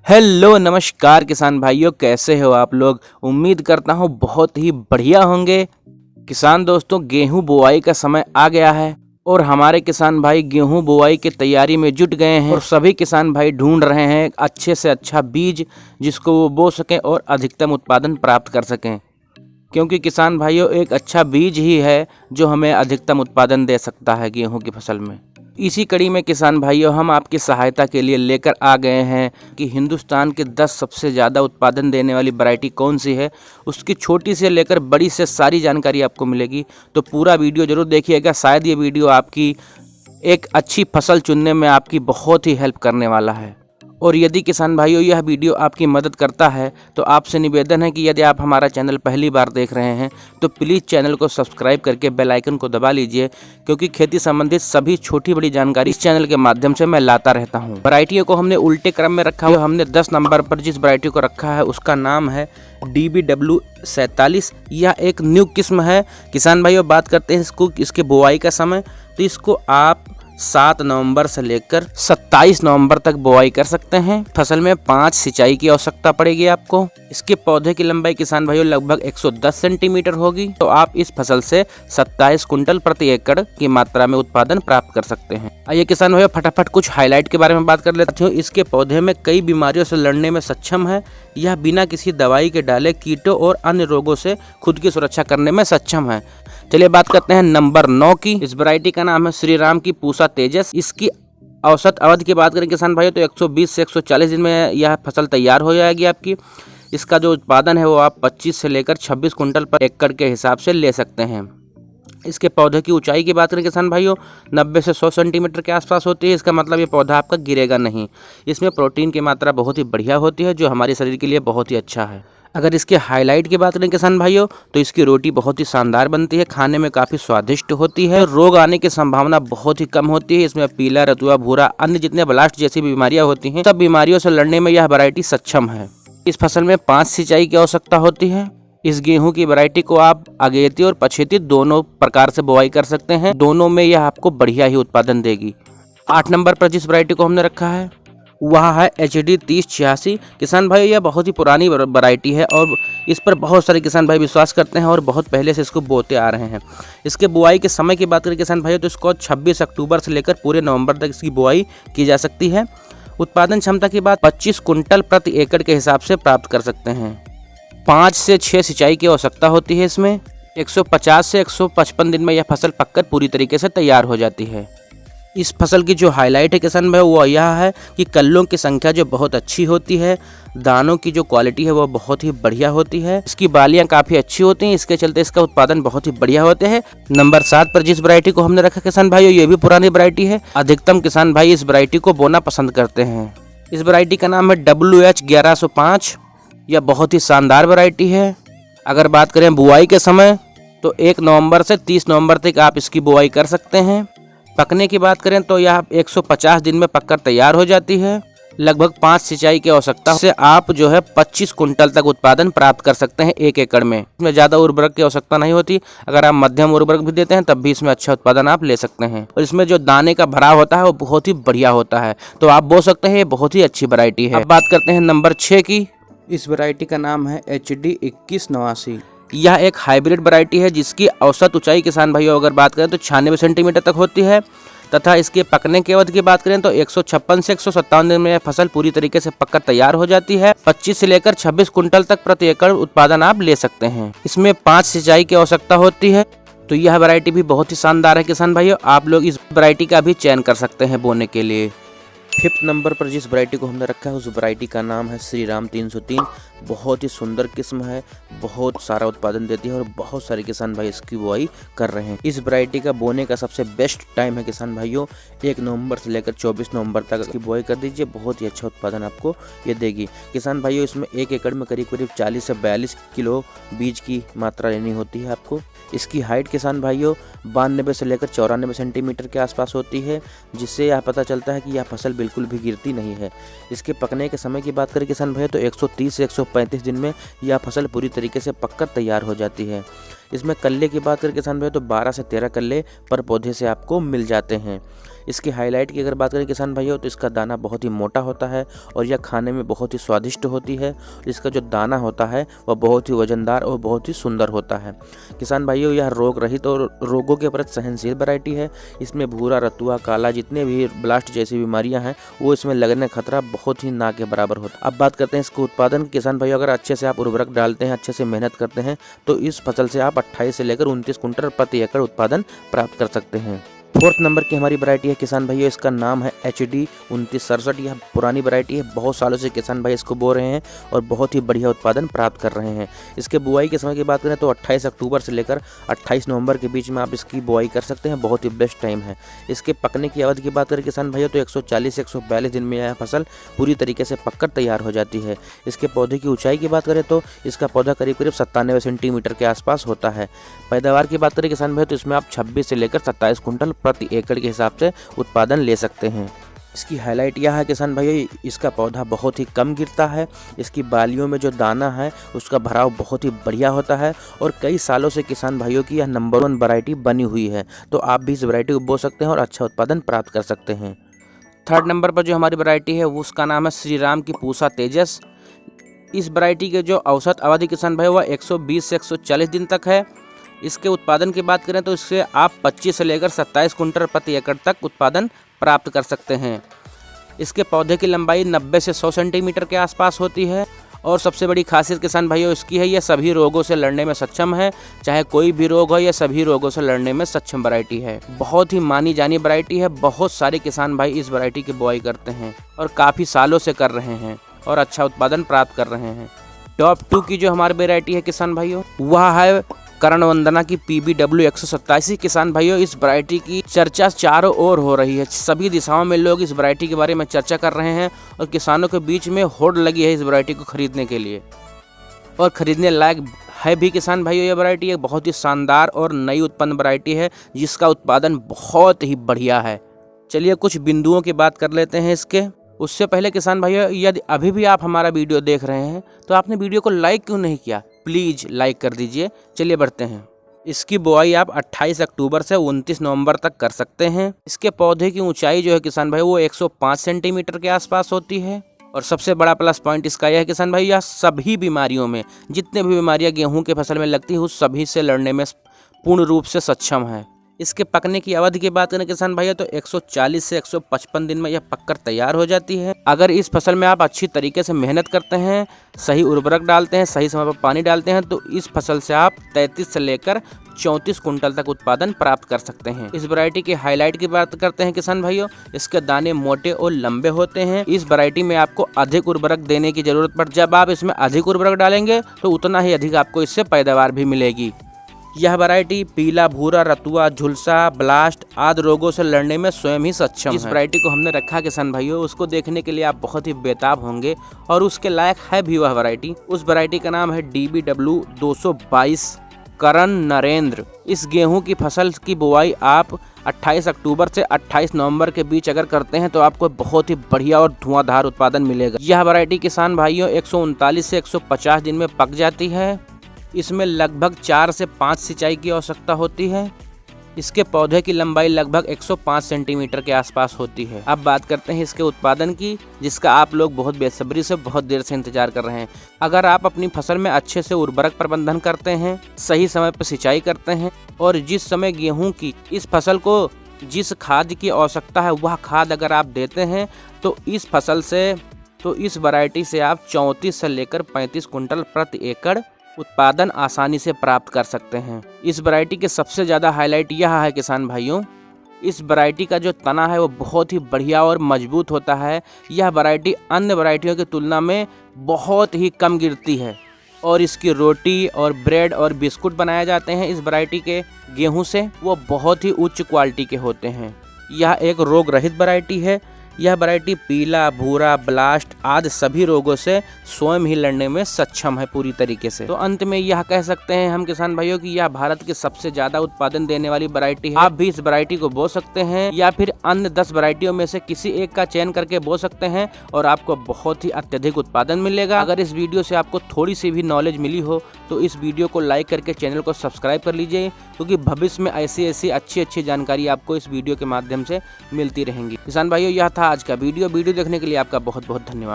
Hello नमस्कार किसान भाइयों, कैसे हो आप लोग। उम्मीद करता हूँ बहुत ही बढ़िया होंगे। किसान दोस्तों, गेहूं बुआई का समय आ गया है और हमारे किसान भाई गेहूं बुआई की तैयारी में जुट गए हैं और सभी किसान भाई ढूंढ रहे हैं अच्छे से अच्छा बीज जिसको वो बो सकें और अधिकतम उत्पादन प्राप्त कर सकें, क्योंकि किसान भाइयों एक अच्छा बीज ही है जो हमें अधिकतम उत्पादन दे सकता है गेहूं की फसल में। इसी कड़ी में किसान भाइयों हम आपकी सहायता के लिए लेकर आ गए हैं कि हिंदुस्तान के 10 सबसे ज़्यादा उत्पादन देने वाली वैरायटी कौन सी है, उसकी छोटी से लेकर बड़ी से सारी जानकारी आपको मिलेगी। तो पूरा वीडियो जरूर देखिएगा, शायद ये वीडियो आपकी एक अच्छी फसल चुनने में आपकी बहुत ही हेल्प करने वाला है। और यदि किसान भाइयों यह वीडियो आपकी मदद करता है तो आपसे निवेदन है कि यदि आप हमारा चैनल पहली बार देख रहे हैं तो प्लीज़ चैनल को सब्सक्राइब करके बेल आइकन को दबा लीजिए, क्योंकि खेती संबंधित सभी छोटी बड़ी जानकारी इस चैनल के माध्यम से मैं लाता रहता हूं। वैरायटियों को हमने उल्टे क्रम में रखा हुआ। हमने 10 नंबर पर जिस वैरायटी को रखा है उसका नाम है DBW47। यह एक न्यू किस्म है। किसान भाइयों बात करते हैं इसके बुआई का समय, तो इसको आप 7 नवंबर से लेकर 27 नवंबर तक बुआई कर सकते हैं। फसल में 5 सिंचाई की आवश्यकता पड़ेगी आपको। इसके पौधे की लंबाई किसान भाइयों लगभग 110 सेंटीमीटर होगी। तो आप इस फसल से 27 कुंटल प्रति एकड़ की मात्रा में उत्पादन प्राप्त कर सकते हैं। आइए किसान भाइयों फटाफट कुछ हाईलाइट के बारे में बात कर लेते हैं। इसके पौधे में कई बीमारियों से लड़ने में सक्षम है। यह बिना किसी दवाई के डाले कीटों और अन्य रोगों से खुद की सुरक्षा करने में सक्षम है। चलिए बात करते हैं नंबर 9 की। इस वैरायटी का नाम है श्री राम की पूसा तेजस। इसकी औसत अवधि की बात करें किसान भाइयों तो 120 से 140 दिन में यह फसल तैयार हो जाएगी आपकी। इसका जो उत्पादन है वो आप 25 से लेकर 26 कुंटल पर एकड़ के हिसाब से ले सकते हैं। इसके पौधे की ऊंचाई की बात करें किसान भाइयों 90 से 100 सेंटीमीटर के आसपास होती है। इसका मतलब ये पौधा आपका गिरेगा नहीं। इसमें प्रोटीन की मात्रा बहुत ही बढ़िया होती है जो हमारे शरीर के लिए बहुत ही अच्छा है। अगर इसके हाईलाइट की बात करें किसान भाइयों तो इसकी रोटी बहुत ही शानदार बनती है, खाने में काफ़ी स्वादिष्ट होती है। रोग आने की संभावना बहुत ही कम होती है। इसमें पीला, रतुआ, भूरा, अन्य जितने ब्लास्ट जैसी बीमारियां होती हैं सब बीमारियों से लड़ने में यह वैरायटी सक्षम है। इस फसल में 5 सिंचाई की आवश्यकता होती है। इस गेहूं की वैरायटी को आप अगेती और पछेती दोनों प्रकार से बुआई कर सकते हैं। दोनों में यह आपको बढ़िया ही उत्पादन देगी। 8 नंबर पर जिस वैरायटी को हमने रखा है वह है HD 3086। किसान भाई यह बहुत ही पुरानी वैरायटी है और इस पर बहुत सारे किसान भाई विश्वास करते हैं और बहुत पहले से इसको बोते आ रहे हैं। इसके बुआई के समय की बात करें किसान भाई तो इसको 26 अक्टूबर से लेकर पूरे नवंबर तक इसकी बुआई की जा सकती है। उत्पादन क्षमता की बात 25 कुंटल प्रति एकड़ के हिसाब से प्राप्त कर सकते हैं। 5 से 6 सिंचाई की आवश्यकता होती है। इसमें 150 से 155 दिन में यह फसल पककर पूरी तरीके से तैयार हो जाती है। इस फसल की जो हाईलाइट है किसान भाई वो यह है कि कल्लों की संख्या जो बहुत अच्छी होती है, दानों की जो क्वालिटी है वो बहुत ही बढ़िया होती है। इसकी बालियां काफ़ी अच्छी होती हैं, इसके चलते इसका उत्पादन बहुत ही बढ़िया होते हैं। नंबर 7 पर जिस वैरायटी को हमने रखा किसान भाई ये भी पुरानी वैरायटी है। अधिकतम किसान भाई इस वैरायटी को बोना पसंद करते हैं। इस वैरायटी का नाम है WH 1105। यह बहुत ही शानदार वैरायटी है। अगर बात करें बुआई के समय तो 1 नवंबर से 30 नवंबर तक आप इसकी बुआई कर सकते हैं। पकने की बात करें तो यह 150 दिन में पककर तैयार हो जाती है। लगभग 5 सिंचाई की आवश्यकता से आप जो है 25 कुंटल तक उत्पादन प्राप्त कर सकते हैं 1 एकड़ में। इसमें ज़्यादा उर्वरक की आवश्यकता नहीं होती। अगर आप मध्यम उर्वरक भी देते हैं तब भी इसमें अच्छा उत्पादन आप ले सकते हैं। और इसमें जो दाने का भराव होता है वो बहुत ही बढ़िया होता है, तो आप बो सकते हैं। ये बहुत ही अच्छी वैरायटी है। अब बात करते हैं नंबर 6 की। इस वैरायटी का नाम है HD 2189। यह एक हाइब्रिड वैरायटी है जिसकी औसत ऊंचाई किसान भाइयों अगर बात करें तो 96 सेंटीमीटर तक होती है तथा इसके पकने के अवधि की बात करें तो 156 से 157 दिन में फसल पूरी तरीके से पककर तैयार हो जाती है। 25 से लेकर 26 कुंटल तक प्रति एकड़ उत्पादन आप ले सकते हैं। इसमें 5 सिंचाई की आवश्यकता होती है। तो यह वैरायटी भी बहुत ही शानदार है किसान भाइयों, आप लोग इस वैरायटी का भी चयन कर सकते हैं बोने के लिए। 5th नंबर पर जिस वैरायटी को हमने रखा है उस वैरायटी का नाम है श्री राम 303। बहुत ही सुंदर किस्म है, बहुत सारा उत्पादन देती है और बहुत सारे किसान भाई इसकी बुआई कर रहे हैं। इस वैरायटी का बोने का सबसे बेस्ट टाइम है किसान भाइयों 1 नवंबर से लेकर 24 नवंबर तक इसकी बुआई कर दीजिए। बहुत ही अच्छा उत्पादन आपको ये देगी। किसान भाइयों इसमें 1 एकड़ में करीब करीब 40 से 42 किलो बीज की मात्रा लेनी होती है आपको। इसकी हाइट किसान भाइयों 92 से लेकर 94 सेंटीमीटर के आसपास होती है, जिससे यह पता चलता है कि यह फसल बिल्कुल भी गिरती नहीं है। इसके पकने के समय की बात करें किसान भाइयों तो 130 से 135 दिन में यह फसल पूरी तरीके से पककर तैयार हो जाती है। इसमें कल्ले की बात करें किसान भाइयों तो 12 से 13 कल्ले पर पौधे से आपको मिल जाते हैं। इसकी हाईलाइट की अगर बात करें किसान भाइयों तो इसका दाना बहुत ही मोटा होता है और यह खाने में बहुत ही स्वादिष्ट होती है। इसका जो दाना होता है वह बहुत ही वजनदार और बहुत ही सुंदर होता है। किसान भाइयों यह रोग रहित और रोगों के प्रति सहनशील वैरायटी है। इसमें भूरा, रतुआ, काला जितने भी ब्लास्ट जैसी बीमारियां हैं वो इसमें लगने का खतरा बहुत ही ना के बराबर होता है। अब बात करते हैं इसके उत्पादन। किसान भाइयों अगर अच्छे से आप उर्वरक डालते हैं, अच्छे से मेहनत करते हैं तो इस फसल से आप 28 से लेकर 29 कुंटल प्रति एकड़ उत्पादन प्राप्त कर सकते हैं। 4th नंबर की हमारी वैरायटी है किसान भाइयों, इसका नाम है HD 2967। यह पुरानी वैरायटी है, बहुत सालों से किसान भाई इसको बो रहे हैं और बहुत ही बढ़िया उत्पादन प्राप्त कर रहे हैं। इसके बुआई के समय की बात करें तो 28 अक्टूबर से लेकर 28 नवंबर के बीच में आप इसकी बुआई कर सकते हैं, बहुत ही बेस्ट टाइम है। इसके पकने की अवधि की बात करें किसान भाइयों तो 140 से 142 दिन में यह फसल पूरी तरीके से पककर तैयार हो जाती है। इसके पौधे की ऊंचाई की बात करें तो इसका पौधा करीब 97 सेंटीमीटर के आसपास होता है। पैदावार की बात करें किसान भाई तो इसमें आप 26 से लेकर 27 कुंटल प्रति एकड़ के हिसाब से उत्पादन ले सकते हैं। इसकी हाईलाइट यह है किसान भाइयों, इसका पौधा बहुत ही कम गिरता है। इसकी बालियों में जो दाना है उसका भराव बहुत ही बढ़िया होता है और कई सालों से किसान भाइयों की यह नंबर 1 वैरायटी बनी हुई है। तो आप भी इस वैरायटी को बो सकते हैं और अच्छा उत्पादन प्राप्त कर सकते हैं। 3rd नंबर पर जो हमारी वैरायटी है वो उसका नाम है श्री राम की पूसा तेजस। इस वैरायटी के जो औसत अवधि किसान भाई वह 120 से 140 दिन तक है। इसके उत्पादन की बात करें तो इससे आप 25 से लेकर 27 कुंटल प्रति एकड़ तक उत्पादन प्राप्त कर सकते हैं। इसके पौधे की लंबाई 90 से 100 सेंटीमीटर के आसपास होती है और सबसे बड़ी खासियत किसान भाइयों इसकी है, यह सभी रोगों से लड़ने में सक्षम है। चाहे कोई भी रोग हो, यह सभी रोगों से लड़ने में सक्षम वैरायटी है। बहुत ही मानी जानी वैरायटी है। बहुत सारे किसान भाई इस वैरायटी की बुआई करते हैं और काफ़ी सालों से कर रहे हैं और अच्छा उत्पादन प्राप्त कर रहे हैं। टॉप 2 की जो हमारी वैरायटी है किसान भाइयों वह है करण वंदना की PBW 187। किसान भाइयों इस वैरायटी की चर्चा चारों ओर हो रही है। सभी दिशाओं में लोग इस वैरायटी के बारे में चर्चा कर रहे हैं और किसानों के बीच में होड़ लगी है इस वैरायटी को खरीदने के लिए और खरीदने लायक है भी किसान भाइयों। ये वैरायटी एक बहुत ही शानदार और नई उत्पन्न वैरायटी है जिसका उत्पादन बहुत ही बढ़िया है। चलिए कुछ बिंदुओं की बात कर लेते हैं इसके। उससे पहले किसान भाइयों यदि अभी भी आप हमारा वीडियो देख रहे हैं तो आपने वीडियो को लाइक क्यों नहीं किया, प्लीज़ लाइक कर दीजिए। चलिए बढ़ते हैं। इसकी बुआई आप 28 अक्टूबर से 29 नवंबर तक कर सकते हैं। इसके पौधे की ऊंचाई जो है किसान भाई वो 105 सेंटीमीटर के आसपास होती है और सबसे बड़ा प्लस पॉइंट इसका यह है किसान भाई यह सभी बीमारियों में, जितने भी बीमारियां गेहूं के फसल में लगती है उस सभी से लड़ने में पूर्ण रूप से सक्षम है। इसके पकने की अवधि की बात करें किसान भाइयों तो 140 से 155 दिन में यह पककर तैयार हो जाती है। अगर इस फसल में आप अच्छी तरीके से मेहनत करते हैं, सही उर्वरक डालते हैं, सही समय पर पानी डालते हैं तो इस फसल से आप 33 से लेकर 34 कुंटल तक उत्पादन प्राप्त कर सकते हैं। इस वैरायटी की हाईलाइट की बात करते हैं किसान भाइयों, इसके दाने मोटे और लंबे होते हैं। इस वैरायटी में आपको अधिक उर्वरक देने की जरूरत पड़, जब आप इसमें अधिक उर्वरक डालेंगे तो उतना ही अधिक आपको इससे पैदावार भी मिलेगी। यह वैरायटी पीला, भूरा, रतुआ, झुलसा, ब्लास्ट आदि रोगों से लड़ने में स्वयं ही सक्षम है। इस वैरायटी को हमने रखा किसान भाइयों, उसको देखने के लिए आप बहुत ही बेताब होंगे और उसके लायक है भी वह वैरायटी। उस वैरायटी का नाम है DBW 222 करण नरेंद्र। इस गेहूं की फसल की बुआई आप 28 अक्टूबर से 28 नवंबर के बीच अगर करते हैं तो आपको बहुत ही बढ़िया और धुआंधार उत्पादन मिलेगा। यह वैरायटी किसान भाइयों 139 से 150 दिन में पक जाती है। इसमें लगभग 4 से 5 सिंचाई की आवश्यकता होती है। इसके पौधे की लंबाई लगभग 105 सेंटीमीटर के आसपास होती है। अब बात करते हैं इसके उत्पादन की, जिसका आप लोग बहुत बेसब्री से बहुत देर से इंतजार कर रहे हैं। अगर आप अपनी फसल में अच्छे से उर्वरक प्रबंधन करते हैं, सही समय पर सिंचाई करते हैं और जिस समय गेहूं की इस फसल को जिस खाद की आवश्यकता है वह खाद अगर आप देते हैं तो इस फसल से इस वैरायटी से आप 34 से लेकर 35 कुंटल प्रति एकड़ उत्पादन आसानी से प्राप्त कर सकते हैं। इस वैरायटी के सबसे ज़्यादा हाईलाइट यह है किसान भाइयों, इस वैरायटी का जो तना है वो बहुत ही बढ़िया और मजबूत होता है। यह वैरायटी अन्य वैरायटियों की तुलना में बहुत ही कम गिरती है और इसकी रोटी और ब्रेड और बिस्कुट बनाए जाते हैं इस वैरायटी के गेहूं से, वो बहुत ही उच्च क्वालिटी के होते हैं। यह एक रोग रहित वैरायटी है। यह वैरायटी पीला, भूरा, ब्लास्ट आदि सभी रोगों से स्वयं ही लड़ने में सक्षम है पूरी तरीके से। तो अंत में यह कह सकते हैं हम किसान भाइयों कि यह भारत की सबसे ज्यादा उत्पादन देने वाली वैरायटी है। आप भी इस वैरायटी को बो सकते हैं या फिर अन्य 10 वैरायटियों में से किसी एक का चयन करके बो सकते हैं और आपको बहुत ही अत्यधिक उत्पादन मिलेगा। अगर इस वीडियो से आपको थोड़ी सी भी नॉलेज मिली हो तो इस वीडियो को लाइक करके चैनल को सब्सक्राइब कर लीजिए, क्योंकि भविष्य में ऐसी अच्छी जानकारी आपको इस वीडियो के माध्यम से मिलती रहेंगी। किसान भाइयों, यह था आज का वीडियो देखने के लिए आपका बहुत बहुत धन्यवाद।